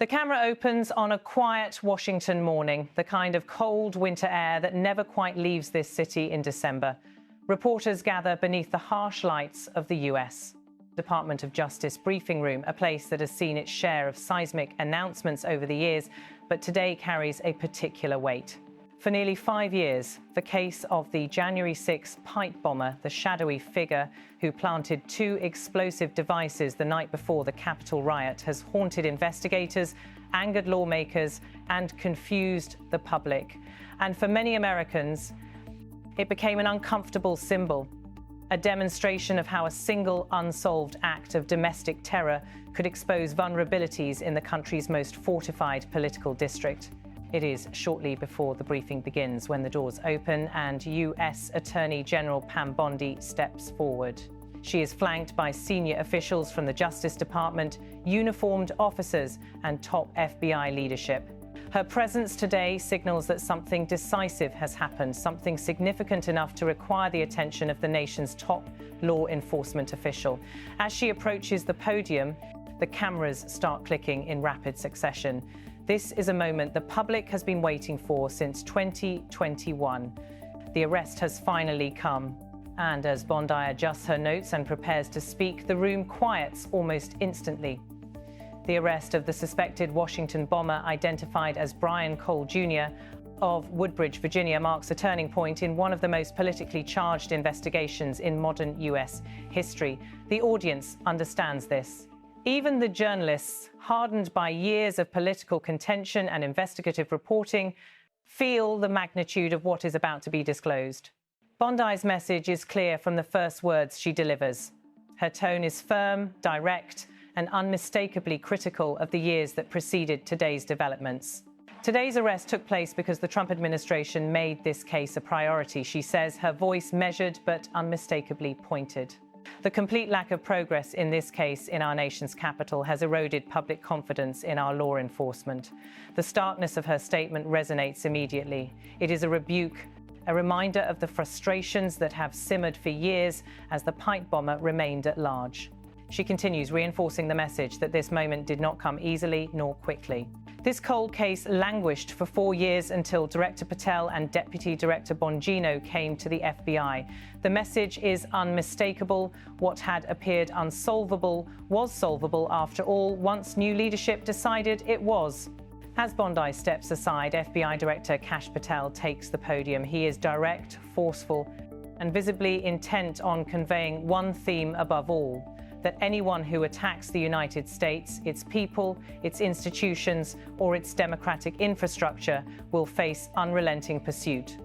The camera opens on a quiet Washington morning, the kind of cold winter air that never quite leaves this city in December. Reporters gather beneath the harsh lights of the U.S. Department of Justice briefing room, a place that has seen its share of seismic announcements over the years, but today carries a particular weight. For nearly 5 years, the case of the January 6 pipe bomber, the shadowy figure who planted 2 explosive devices the night before the Capitol riot, has haunted investigators, angered lawmakers, and confused the public. And for many Americans, it became an uncomfortable symbol, a demonstration of how a single unsolved act of domestic terror could expose vulnerabilities in the country's most fortified political district. It is shortly before the briefing begins when the doors open and U.S. Attorney General Pam Bondi steps forward. She is flanked by senior officials from the Justice Department, uniformed officers, and top FBI leadership. Her presence today signals that something decisive has happened, something significant enough to require the attention of the nation's top law enforcement official. As she approaches the podium, the cameras start clicking in rapid succession. This is a moment the public has been waiting for since 2021. The arrest has finally come. And as Bondi adjusts her notes and prepares to speak, the room quiets almost instantly. The arrest of the suspected Washington bomber, identified as Brian Cole Jr. of Woodbridge, Virginia, marks a turning point in one of the most politically charged investigations in modern U.S. history. The audience understands this. Even the journalists, hardened by years of political contention and investigative reporting, feel the magnitude of what is about to be disclosed. Bondi's message is clear from the first words she delivers. Her tone is firm, direct, and unmistakably critical of the years that preceded today's developments. Today's arrest took place because the Trump administration made this case a priority, she says, her voice measured but unmistakably pointed. The complete lack of progress in this case in our nation's capital has eroded public confidence in our law enforcement. The starkness of her statement resonates immediately. It is a rebuke, a reminder of the frustrations that have simmered for years as the pipe bomber remained at large. She continues, reinforcing the message that this moment did not come easily nor quickly. This cold case languished for 4 years until Director Patel and Deputy Director Bongino came to the FBI. The message is unmistakable. What had appeared unsolvable was solvable after all, once new leadership decided it was. As Bondi steps aside, FBI Director Kash Patel takes the podium. He is direct, forceful, and visibly intent on conveying one theme above all: that anyone who attacks the United States, its people, its institutions, or its democratic infrastructure will face unrelenting pursuit.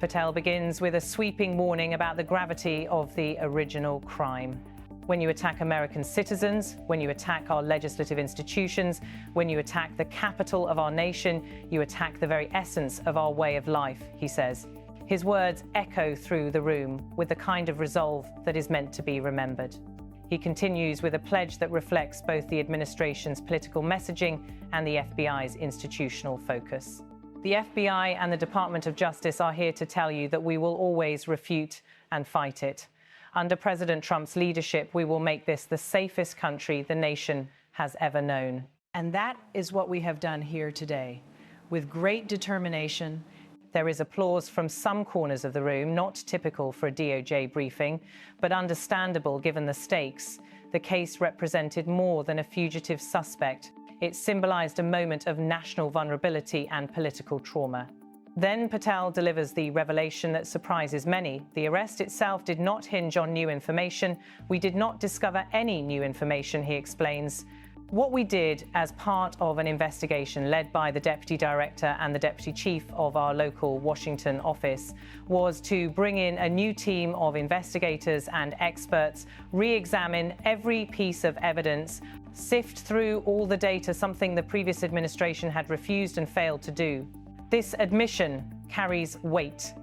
Patel begins with a sweeping warning about the gravity of the original crime. When you attack American citizens, when you attack our legislative institutions, when you attack the capital of our nation, you attack the very essence of our way of life, he says. His words echo through the room with the kind of resolve that is meant to be remembered. He continues with a pledge that reflects both the administration's political messaging and the FBI's institutional focus. The FBI and the Department of Justice are here to tell you that we will always refute and fight it. Under President Trump's leadership, we will make this the safest country the nation has ever known. And that is what we have done here today. With great determination. There is applause from some corners of the room, not typical for a DOJ briefing, but understandable given the stakes. The case represented more than a fugitive suspect. It symbolized a moment of national vulnerability and political trauma. Then Patel delivers the revelation that surprises many. The arrest itself did not hinge on new information. We did not discover any new information, he explains. What we did as part of an investigation led by the Deputy Director and the Deputy Chief of our local Washington office was to bring in a new team of investigators and experts, re-examine every piece of evidence, sift through all the data, something the previous administration had refused and failed to do. This admission carries weight.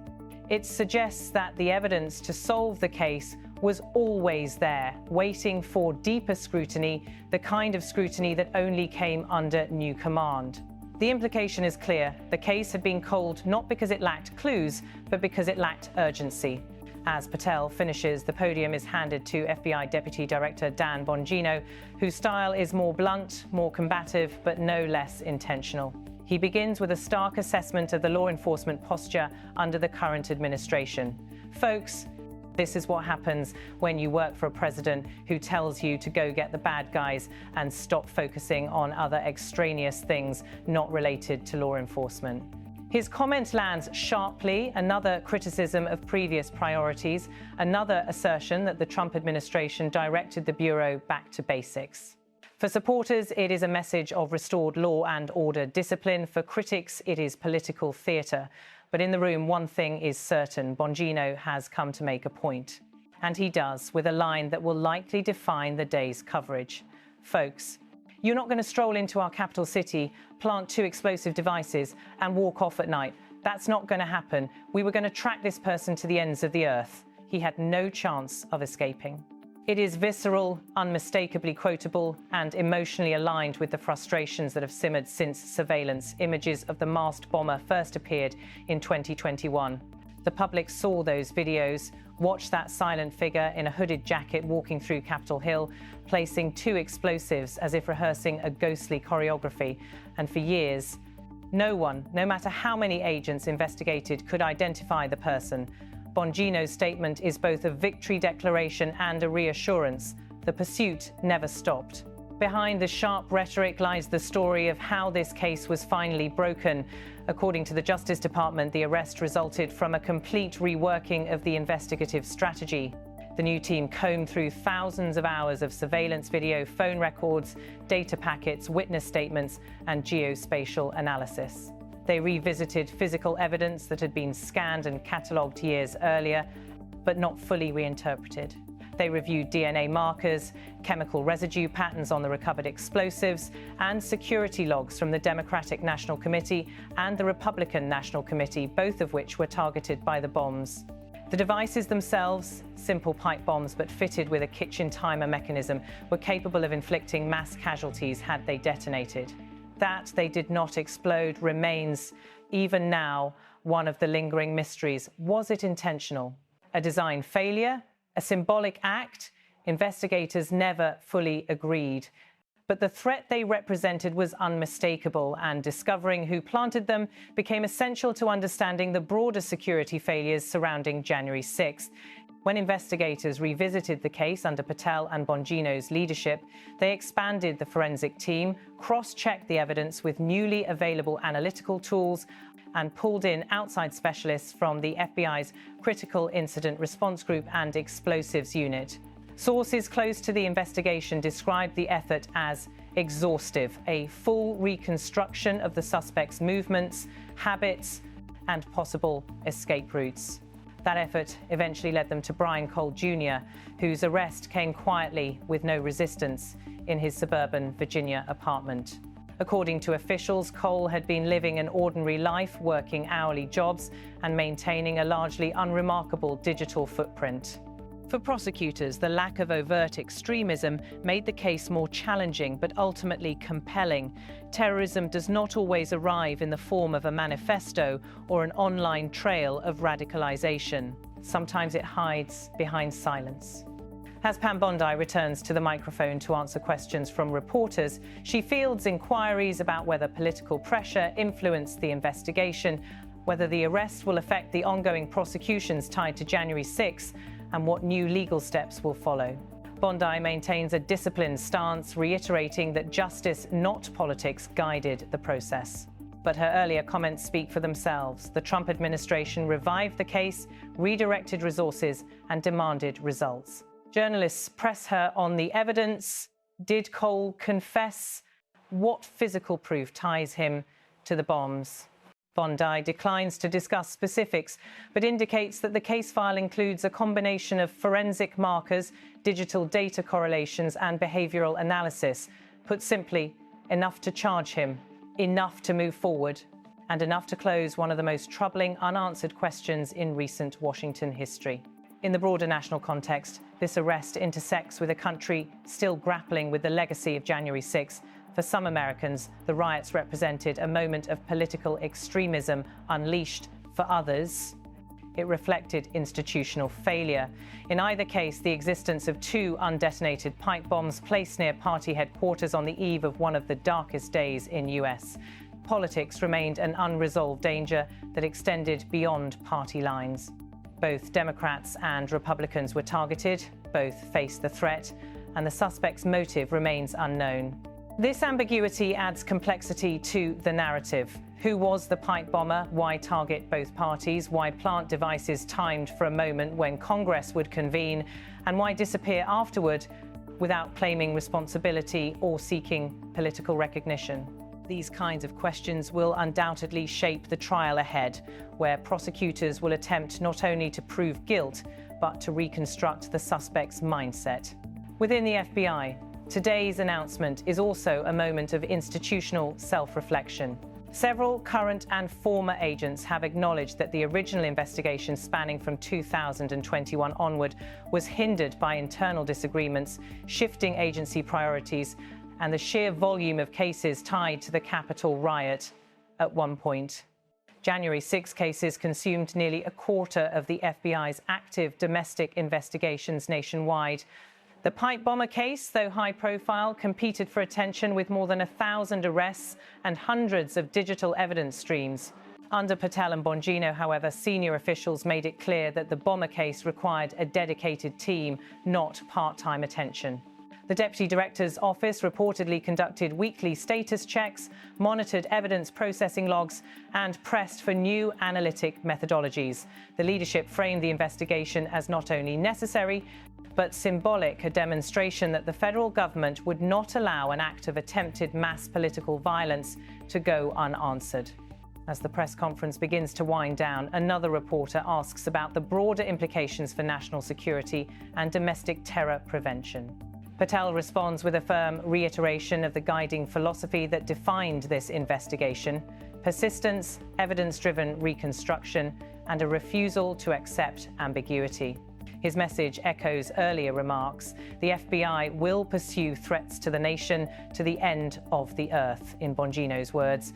It suggests that the evidence to solve the case was always there, waiting for deeper scrutiny, the kind of scrutiny that only came under new command. The implication is clear. The case had been cold not because it lacked clues, but because it lacked urgency. As Patel finishes, the podium is handed to FBI Deputy Director Dan Bongino, whose style is more blunt, more combative, but no less intentional. He begins with a stark assessment of the law enforcement posture under the current administration. Folks, this is what happens when you work for a president who tells you to go get the bad guys and stop focusing on other extraneous things not related to law enforcement. His comment lands sharply, another criticism of previous priorities, another assertion that the Trump administration directed the Bureau back to basics. For supporters, it is a message of restored law and order discipline. For critics, it is political theatre. But in the room, one thing is certain. Bongino has come to make a point. And he does, with a line that will likely define the day's coverage. Folks, you're not going to stroll into our capital city, plant 2 explosive devices, and walk off at night. That's not going to happen. We were going to track this person to the ends of the earth. He had no chance of escaping. It is visceral, unmistakably quotable, and emotionally aligned with the frustrations that have simmered since surveillance images of the masked bomber first appeared in 2021. The public saw those videos, watched that silent figure in a hooded jacket walking through Capitol Hill, placing 2 explosives as if rehearsing a ghostly choreography. And for years, no one, no matter how many agents investigated, could identify the person. Bongino's statement is both a victory declaration and a reassurance. The pursuit never stopped. Behind the sharp rhetoric lies the story of how this case was finally broken. According to the Justice Department, the arrest resulted from a complete reworking of the investigative strategy. The new team combed through thousands of hours of surveillance video, phone records, data packets, witness statements, and geospatial analysis. They revisited physical evidence that had been scanned and catalogued years earlier, but not fully reinterpreted. They reviewed DNA markers, chemical residue patterns on the recovered explosives, and security logs from the Democratic National Committee and the Republican National Committee, both of which were targeted by the bombs. The devices themselves, simple pipe bombs but fitted with a kitchen timer mechanism, were capable of inflicting mass casualties had they detonated. That they did not explode remains, even now, one of the lingering mysteries. Was it intentional? A design failure? A symbolic act? Investigators never fully agreed. But the threat they represented was unmistakable, and discovering who planted them became essential to understanding the broader security failures surrounding January 6th. When investigators revisited the case under Patel and Bongino's leadership, they expanded the forensic team, cross-checked the evidence with newly available analytical tools, and pulled in outside specialists from the FBI's Critical Incident Response Group and Explosives Unit. Sources close to the investigation described the effort as exhaustive, a full reconstruction of the suspect's movements, habits, and possible escape routes. That effort eventually led them to Brian Cole Jr., whose arrest came quietly with no resistance in his suburban Virginia apartment. According to officials, Cole had been living an ordinary life, working hourly jobs and maintaining a largely unremarkable digital footprint. For prosecutors, the lack of overt extremism made the case more challenging but ultimately compelling. Terrorism does not always arrive in the form of a manifesto or an online trail of radicalization. Sometimes it hides behind silence. As Pam Bondi returns to the microphone to answer questions from reporters, she fields inquiries about whether political pressure influenced the investigation, whether the arrest will affect the ongoing prosecutions tied to January 6th, and what new legal steps will follow. Bondi maintains a disciplined stance, reiterating that justice, not politics, guided the process. But her earlier comments speak for themselves. The Trump administration revived the case, redirected resources, and demanded results. Journalists press her on the evidence. Did Cole confess? What physical proof ties him to the bombs? Bondi declines to discuss specifics, but indicates that the case file includes a combination of forensic markers, digital data correlations, and behavioral analysis. Put simply, enough to charge him, enough to move forward, and enough to close one of the most troubling unanswered questions in recent Washington history. In the broader national context, this arrest intersects with a country still grappling with the legacy of January 6th. For some Americans, the riots represented a moment of political extremism unleashed. For others, It reflected institutional failure. In either case, the existence of 2 undetonated pipe bombs placed near party headquarters on the eve of one of the darkest days in US politics remained an unresolved danger that extended beyond party lines. Both Democrats and Republicans were targeted, both faced the threat, and the suspect's motive remains unknown. This ambiguity adds complexity to the narrative. Who was the pipe bomber? Why target both parties? Why plant devices timed for a moment when Congress would convene? And why disappear afterward without claiming responsibility or seeking political recognition? These kinds of questions will undoubtedly shape the trial ahead, where prosecutors will attempt not only to prove guilt, but to reconstruct the suspect's mindset. Within the FBI, today's announcement is also a moment of institutional self-reflection. Several current and former agents have acknowledged that the original investigation, spanning from 2021 onward, was hindered by internal disagreements, shifting agency priorities, and the sheer volume of cases tied to the Capitol riot at one point. January 6 cases consumed nearly a quarter of the FBI's active domestic investigations nationwide. The pipe bomber case, though high profile, competed for attention with more than 1,000 arrests and hundreds of digital evidence streams. Under Patel and Bongino, however, senior officials made it clear that the bomber case required a dedicated team, not part-time attention. The Deputy Director's Office reportedly conducted weekly status checks, monitored evidence processing logs, and pressed for new analytic methodologies. The leadership framed the investigation as not only necessary, but symbolic, a demonstration that the federal government would not allow an act of attempted mass political violence to go unanswered. As the press conference begins to wind down, another reporter asks about the broader implications for national security and domestic terror prevention. Patel responds with a firm reiteration of the guiding philosophy that defined this investigation: persistence, evidence-driven reconstruction, and a refusal to accept ambiguity. His message echoes earlier remarks. The FBI will pursue threats to the nation to the end of the earth, in Bongino's words,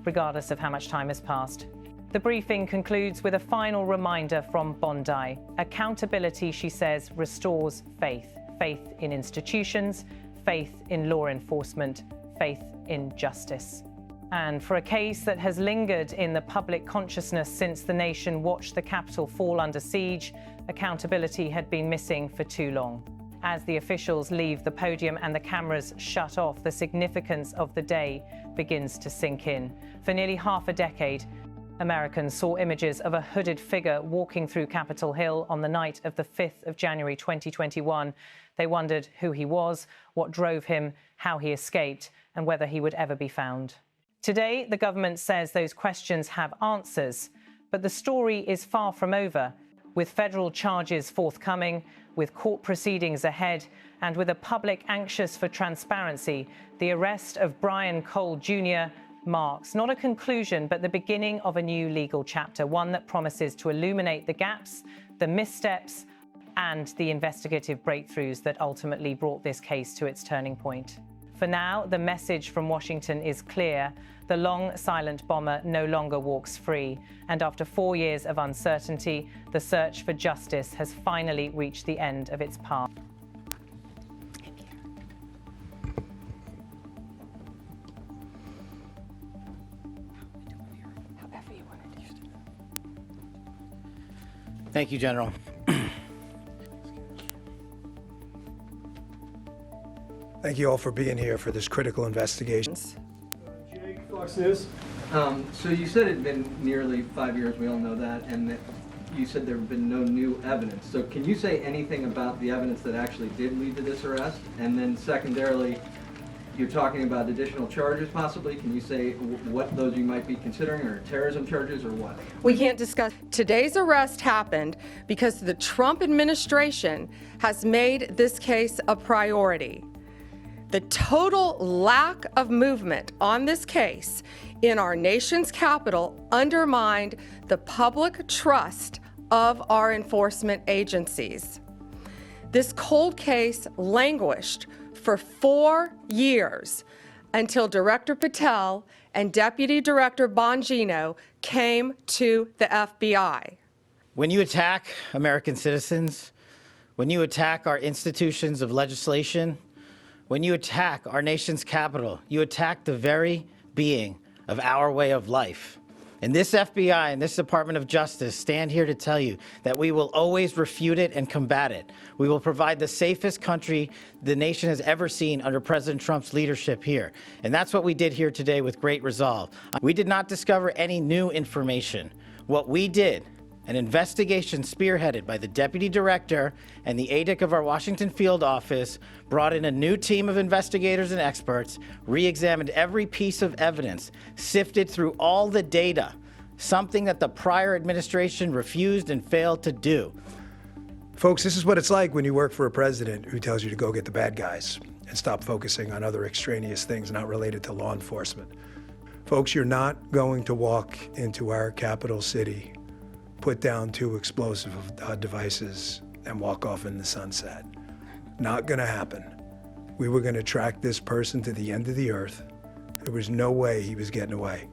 regardless of how much time has passed. The briefing concludes with a final reminder from Bondi. Accountability, she says, restores faith. Faith in institutions, faith in law enforcement, faith in justice. And for a case that has lingered in the public consciousness since the nation watched the Capitol fall under siege, accountability had been missing for too long. As the officials leave the podium and the cameras shut off, the significance of the day begins to sink in. For nearly half a decade, Americans saw images of a hooded figure walking through Capitol Hill on the night of the 5th of January 2021. They wondered who he was, what drove him, how he escaped, and whether he would ever be found. Today, the government says those questions have answers, but the story is far from over. With federal charges forthcoming, with court proceedings ahead, and with a public anxious for transparency, the arrest of Brian Cole Jr. marks not a conclusion, but the beginning of a new legal chapter, one that promises to illuminate the gaps, the missteps, and the investigative breakthroughs that ultimately brought this case to its turning point. For now, the message from Washington is clear. The long, silent bomber no longer walks free. And after 4 years of uncertainty, the search for justice has finally reached the end of its path. Thank you, General. Thank you all for being here for this critical investigation. Jake, Fox News. So you said it had been nearly 5 years, we all know that, and that you said there have been no new evidence. So can you say anything about the evidence that actually did lead to this arrest? And then secondarily, you're talking about additional charges possibly. Can you say what those you might be considering, or terrorism charges, or what? We can't discuss. Today's arrest happened because the Trump administration has made this case a priority. The total lack of movement on this case in our nation's capital undermined the public trust of our enforcement agencies. This cold case languished for 4 years until Director Patel and Deputy Director Bongino came to the FBI. When you attack American citizens, when you attack our institutions of legislation, when you attack our nation's capital, you attack the very being of our way of life. And this FBI and this Department of Justice stand here to tell you that we will always refute it and combat it. We will provide the safest country the nation has ever seen under President Trump's leadership here. And that's what we did here today with great resolve. We did not discover any new information. What we did, an investigation spearheaded by the Deputy Director and the ADIC of our Washington field office, brought in a new team of investigators and experts, re-examined every piece of evidence, sifted through all the data, something that the prior administration refused and failed to do. Folks, this is what it's like when you work for a president who tells you to go get the bad guys and stop focusing on other extraneous things not related to law enforcement. Folks, you're not going to walk into our capital city, put down 2 explosive devices, and walk off in the sunset. Not gonna happen. We were gonna track this person to the end of the earth. There was no way he was getting away.